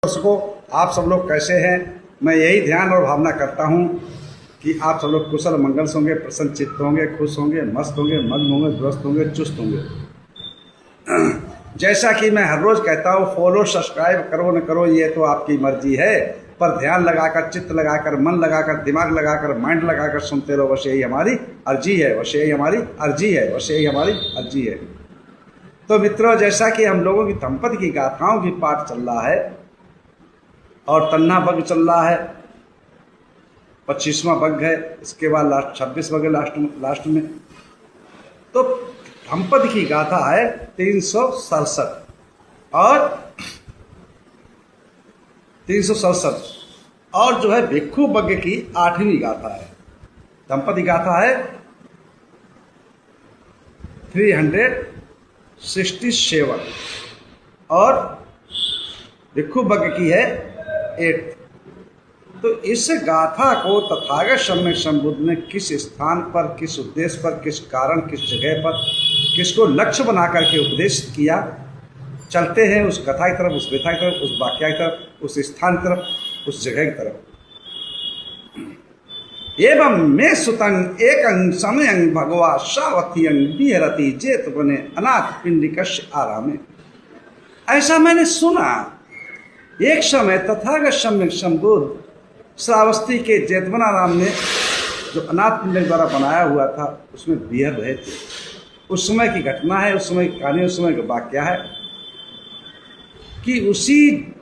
दर्शकों, आप सब लोग कैसे हैं। मैं यही ध्यान और भावना करता हूं कि आप सब लोग कुशल मंगल से होंगे, प्रसन्न चित्त होंगे, खुश होंगे, मस्त होंगे, मग्न होंगे, दुरुस्त होंगे, चुस्त होंगे। जैसा कि मैं हर रोज़ कहता हूं, फॉलो सब्सक्राइब करो न करो ये तो आपकी मर्जी है, पर ध्यान लगाकर, चित्त लगाकर, मन लगाकर, दिमाग लगाकर, माइंड लगाकर सुनते रहो। बस यही हमारी अर्जी है, बस यही हमारी अर्जी है, बस यही हमारी अर्जी है। तो मित्रों, जैसा कि हम लोगों की दंपति की गाथाओं की पाठ चल रहा है और तन्ना बग चल रहा है, 25वां बग है, इसके बाद लास्ट 26 बग है लास्ट में। तो दंपति की गाथा है 367 और 367 और जो है भिक्षु बग की 8वीं गाथा है। दंपति गाथा है 367 और भिक्षु बग की है 8। तो इस गाथा को तथागत सम्यक संबुद्ध ने किस स्थान पर, किस उद्देश्य पर, किस कारण, किस जगह पर, किसको लक्ष्य बना करके उपदेश किया। चलते हैं उस कथा की तरफ, उस व्यथा की तरफ, उस वाक्या की तरफ, उस स्थान की तरफ, उस जगह की तरफ। एवं मे सुतंग एक समयं भगवा सावथियं विहरति जेत बने अनाथ पिंडिकस्य आरामे। ऐसा मैंने सुना, एक समय तथागत सम्यक संबुद्ध श्रावस्ती के जेतवनाराम में जो अनाथ पिंड द्वारा बनाया हुआ था उसमें विहर रहे थे। उस समय की घटना है, उस समय की कहानी, उस समय का वाक्य है कि उसी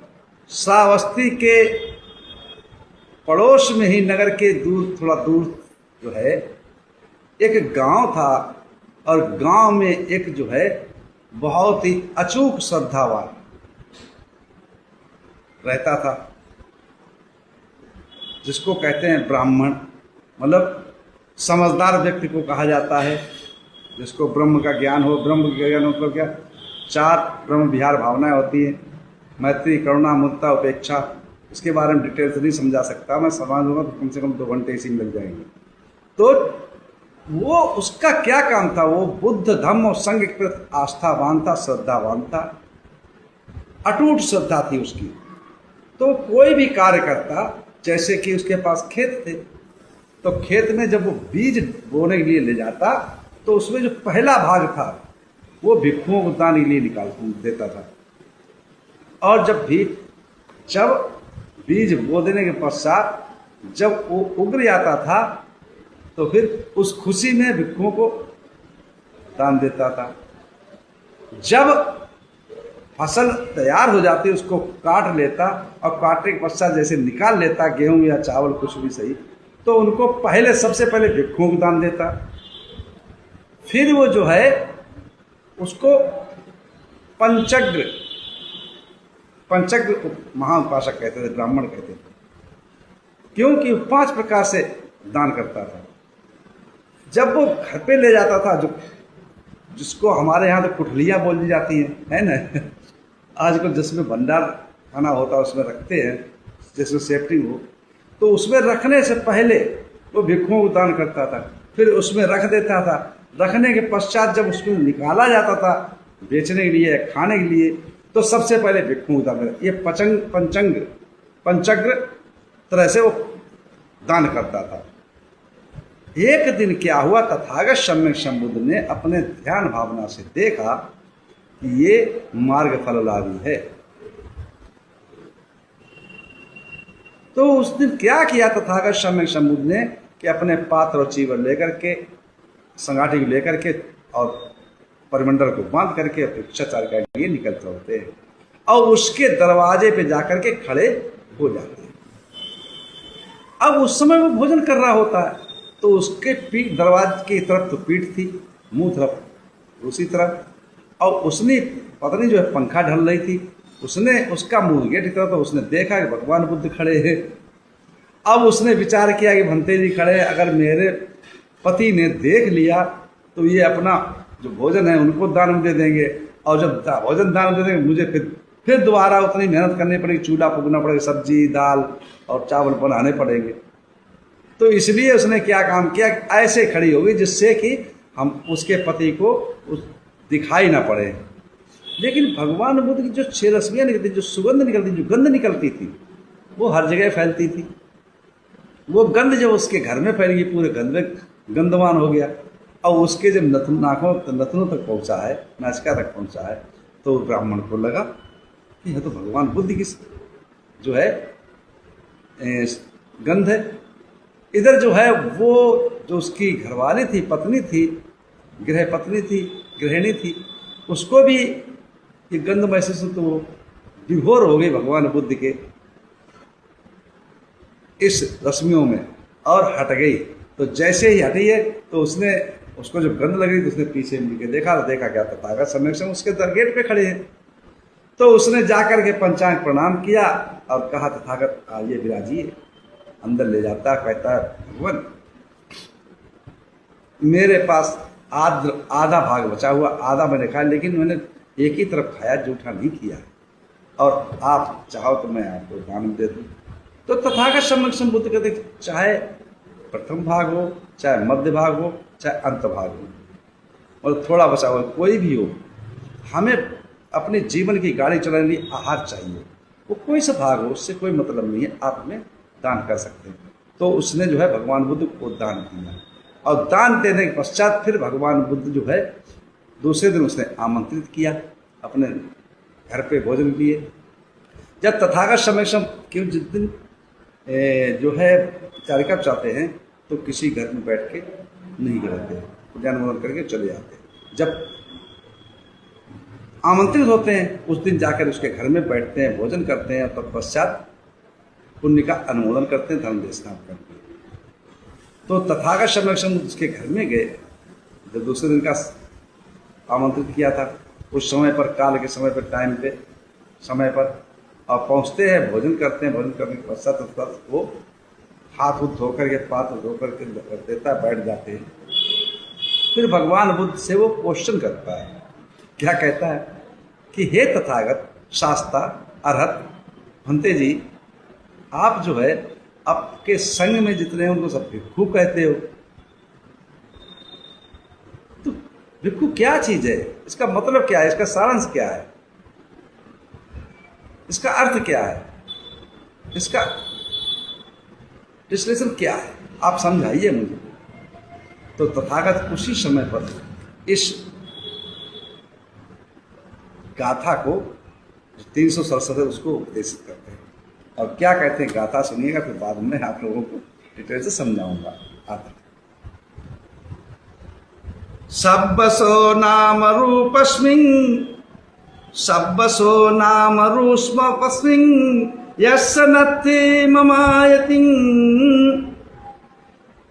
श्रावस्ती के पड़ोस में ही नगर के दूर, थोड़ा दूर जो है एक गांव था, और गांव में एक जो है बहुत ही अचूक श्रद्धावान रहता था, जिसको कहते हैं ब्राह्मण, मतलब समझदार व्यक्ति को कहा जाता है, जिसको ब्रह्म का ज्ञान हो। ब्रह्म का ज्ञान मतलब क्या? 4 ब्रह्म विहार भावनाएं होती हैं, मैत्री, करुणा, मुदिता, उपेक्षा। इसके बारे में डिटेल से नहीं समझा सकता, मैं समझ लूँगा तो कम से कम 2 घंटे इसी में लग जाएंगे। तो वो उसका क्या काम था? वो बुद्ध, धम्म और संघ के प्रति आस्थावान था, श्रद्धावान था, अटूट श्रद्धा थी उसकी। तो कोई भी कार्य करता, जैसे कि उसके पास खेत थे, तो खेत में जब वो बीज बोने के लिए ले जाता तो उसमें जो पहला भाग था वो भिक्षुओं को दान के लिए निकाल देता था। और जब बीज बो देने के पश्चात जब वो उग जाता था तो फिर उस खुशी में भिक्षुओं को दान देता था। जब फसल तैयार हो जाती उसको काट लेता, और काटने के पश्चात जैसे निकाल लेता गेहूं या चावल कुछ भी सही, तो उनको पहले, सबसे पहले भिक्षुओं को दान देता। फिर वो जो है उसको पंचग्र महाउपासक कहते थे, ब्राह्मण कहते थे, क्योंकि 5 प्रकार से दान करता था। जब वो घर पे ले जाता था, जिसको हमारे यहाँ तो कुठलियाँ बोली जाती है ना, आजकल जिसमें भंडार खाना होता है उसमें रखते हैं, जिसमें सेफ्टी हो, तो उसमें रखने से पहले वो भिक्षुओं को दान करता था। फिर उसमें रख देता था। रखने के पश्चात जब उसको निकाला जाता था बेचने के लिए, खाने के लिए, तो सबसे पहले भिक्षुओं को दान करता। ये पंचग्र तरह से वो दान करता था। एक दिन क्या हुआ, तथागत सम्यक संबुद्ध ने अपने ध्यान भावना से देखा कि ये मार्ग फललाभी है। तो उस दिन क्या किया तथागत सम्यक संबुद्ध ने कि अपने पात्र और चीवर लेकर के, संगाठी को लेकर के और परिमंडल को बांध करके भिक्षाचार के लिए निकलते होते हैं, और उसके दरवाजे पे जाकर के खड़े हो जाते हैं। अब उस समय वो भोजन कर रहा होता है, तो उसके पीठ, दरवाजे की तरफ तो पीठ थी, मुंह तरफ दूसरी तरफ, और उसने पत्नी जो है पंखा ढल रही थी, उसने उसका मुंह गेट की तरफ, तो उसने देखा कि भगवान बुद्ध खड़े हैं। अब उसने विचार किया कि भंते जी खड़े हैं, अगर मेरे पति ने देख लिया तो ये अपना जो भोजन है उनको दान दे देंगे, और जब भोजन दान दे देंगे मुझे फिर दोबारा उतनी मेहनत करनी पड़ेगी, चूल्हा फूकना पड़ेगा, सब्जी दाल और चावल बनाने पड़ेंगे। तो इसलिए उसने क्या काम किया, ऐसे खड़ी होगी जिससे कि हम उसके पति को दिखाई ना पड़े। लेकिन भगवान बुद्ध की जो 6 रश्मियाँ निकलती, जो सुगंध निकलती, जो गंध निकलती थी, वो हर जगह फैलती थी। वो गंध जब उसके घर में फैल गई, पूरे गंध में गंधवान हो गया, और उसके जब नथनों तक पहुंचा है, नासिका तक पहुंचा है, तो ब्राह्मण को लगा कि यह तो भगवान बुद्ध की जो है गंध है। इधर जो है वो जो उसकी घरवाली थी, पत्नी थी, पत्नी थी, गृहिणी थी, उसको भी ये गंध महसूस, तो वो विभोर हो गई भगवान बुद्ध के इस रश्मियों में और हट गई। तो जैसे ही हटी है तो उसने, उसको जब गंध लगी तो उसने पीछे मुड़ के देखा, तो देखा क्या तथागत सम्यक उसके गेट पे खड़े हैं। तो उसने जाकर के पंचांग प्रणाम किया और कहा, तथागत आइए विराजिए। अंदर ले जाता, कहता है, भगवान मेरे पास आधा भाग बचा हुआ, आधा मैंने खाया, लेकिन मैंने एक ही तरफ खाया, जूठा नहीं किया, और आप चाहो तो मैं आपको दान दे दूं। तो तथागत सम्यक बुद्ध कहते, चाहे प्रथम भाग हो, चाहे मध्य भाग हो, चाहे अंत भाग हो, और थोड़ा बचा हुआ कोई भी हो, हमें अपने जीवन की गाड़ी चलाने के लिए आहार चाहिए। वो कोई सा भाग हो, उससे कोई मतलब नहीं है, आप हमें दान कर सकते हैं। तो उसने जो है भगवान बुद्ध को दान किया, और दान देने के पश्चात फिर भगवान बुद्ध जो है दूसरे दिन उसने आमंत्रित किया अपने घर पे भोजन के लिए। जब तथागत सम्यक क्यों जिस दिन जो है चारिका चाहते हैं तो किसी घर में बैठ के नहीं रहते, पूजन वजन करके चले जाते हैं। जब आमंत्रित होते हैं उस दिन जाकर उसके घर में बैठते हैं, भोजन करते हैं, तत्पश्चात पुण्य का अनुमोदन करते हैं, धर्म देशनाम करते हैं। तो तथागत सम्यक उसके घर में गए, जब दूसरे दिन का आमंत्रित किया था, उस समय पर, काल के समय पर, टाइम पे, समय पर, और पहुंचते हैं, भोजन करते हैं, भोजन करने के पश्चात वो हाथ उथ धोकर के, पात्र धोकर के देता, बैठ जाते हैं। फिर भगवान बुद्ध से वो क्वेश्चन करता है, क्या कहता है कि हे तथागत शास्ता अरहत भंते जी, आप जो है आपके संग में जितने हैं उनको सब भिक्खु कहते हो, तो भिक्खु क्या चीज है, इसका मतलब क्या है, इसका सारांश क्या है, इसका अर्थ क्या है, इसका विश्लेषण क्या है, आप समझाइए मुझे। तो तथागत उसी समय पर इस गाथा को 367 है उसको उपदेशित करते हैं। और क्या कहते हैं गाथा सुनिएगा, फिर बाद में आप लोगों को डिटेल से समझाऊंगा। आता सब्बसो नाम रूपस्मिन्, सब्बसो नाम रूष्मपस्मिन्, यस्य नत्थि ममायतिं,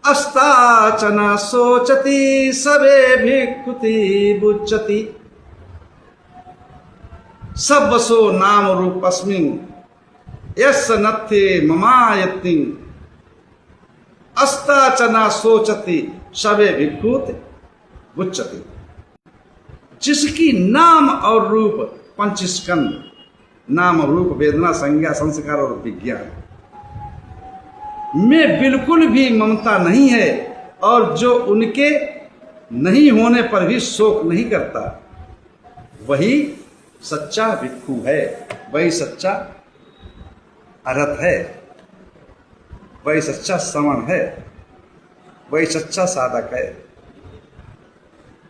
अस्ताचन शोचति सबे भिक्खुति बुच्चति। सब्बसो नाम रूपस्मिन्, यस्य नत्थि ममायतिं, अस्ताचना शोचति सबे भिक्खुति बुच्चति। जिसकी नाम और रूप पंचस्कंद, नाम रूप वेदना संज्ञा संस्कार और विज्ञान में बिल्कुल भी ममता नहीं है, और जो उनके नहीं होने पर भी शोक नहीं करता, वही सच्चा भिक्खु है, वही सच्चा अरहत है, वही सच्चा श्रवण है, वही सच्चा साधक है।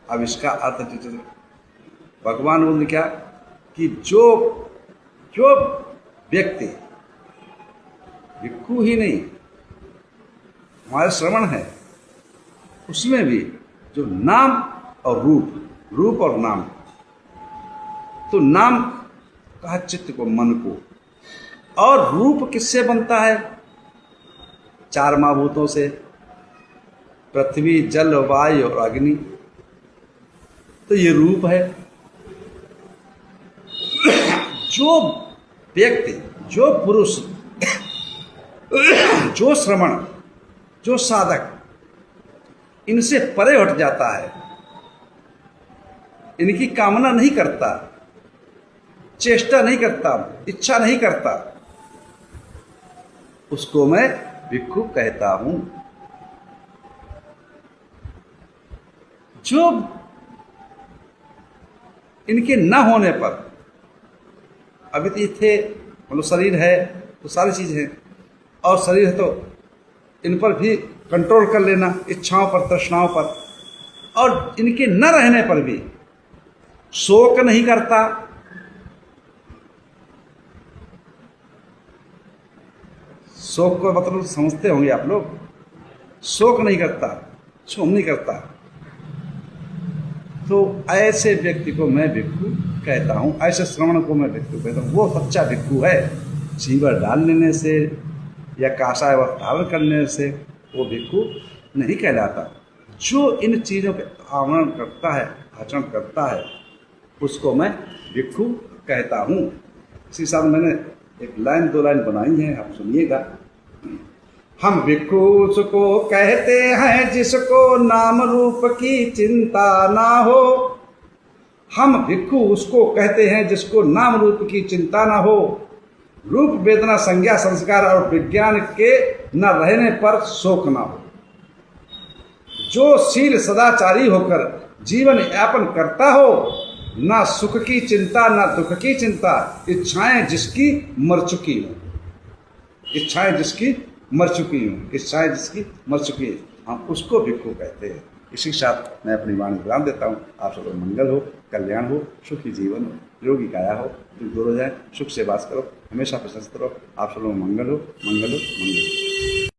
अब इसका अर्थ भगवान बोल क्या कि जो व्यक्ति भिक्खु ही नहीं, हमारे श्रवण है, उसमें भी जो नाम और रूप और नाम, तो नाम कहा चित्त को, मन को, और रूप किससे बनता है, 4 महाभूतों से, पृथ्वी जल वायु और अग्नि, तो ये रूप है। जो व्यक्ति, जो पुरुष, जो श्रवण, जो साधक इनसे परे हट जाता है, इनकी कामना नहीं करता, चेष्टा नहीं करता, इच्छा नहीं करता, उसको मैं भिक्खु कहता हूं। जो इनके न होने पर, अभी तो थे मतलब शरीर है तो सारी चीज़ है, और शरीर है तो इन पर भी कंट्रोल कर लेना, इच्छाओं पर, तृष्णाओं पर, और इनके न रहने पर भी शोक नहीं करता, शोक को मतलब समझते होंगे आप लोग, शोक नहीं करता, क्षोभ नहीं करता, तो ऐसे व्यक्ति को मैं भिक्षु कहता हूँ, ऐसे श्रवण को मैं भिक्षु कहता हूँ। वो सच्चा भिक्षु है। चीवर डाल लेने से या काषाय वस्त्र धारण करने से वो भिक्षु नहीं कहलाता। जो इन चीज़ों के आवरण करता है, आचरण करता है, उसको मैं भिक्षु कहता हूँ। इसी साथ मैंने एक लाइन दो लाइन बनाई है, आप सुनिएगा। हम भिक्षु उसको कहते हैं जिसको नाम रूप की चिंता ना हो। हम भिक्षु उसको कहते हैं जिसको नाम रूप की चिंता ना हो, रूप वेदना संज्ञा संस्कार और विज्ञान के न रहने पर शोक ना हो, जो शील सदाचारी होकर जीवन यापन करता हो, ना सुख की चिंता ना दुख की चिंता, इच्छाएं जिसकी मर चुकी हो, इच्छाएं जिसकी मर चुकी हूँ, इच्छाएं जिसकी मर चुकी है, हम उसको भिक्षु कहते हैं। इसी के साथ मैं अपनी वाणी विराम देता हूँ। आप सबको मंगल हो, कल्याण हो, सुखी जीवन हो, योगी काया हो, दूर हो जाए, सुख से वास करो, हमेशा प्रशस्त रहो। आप सब लोग मंगल हो, मंगल हो, मंगल हो।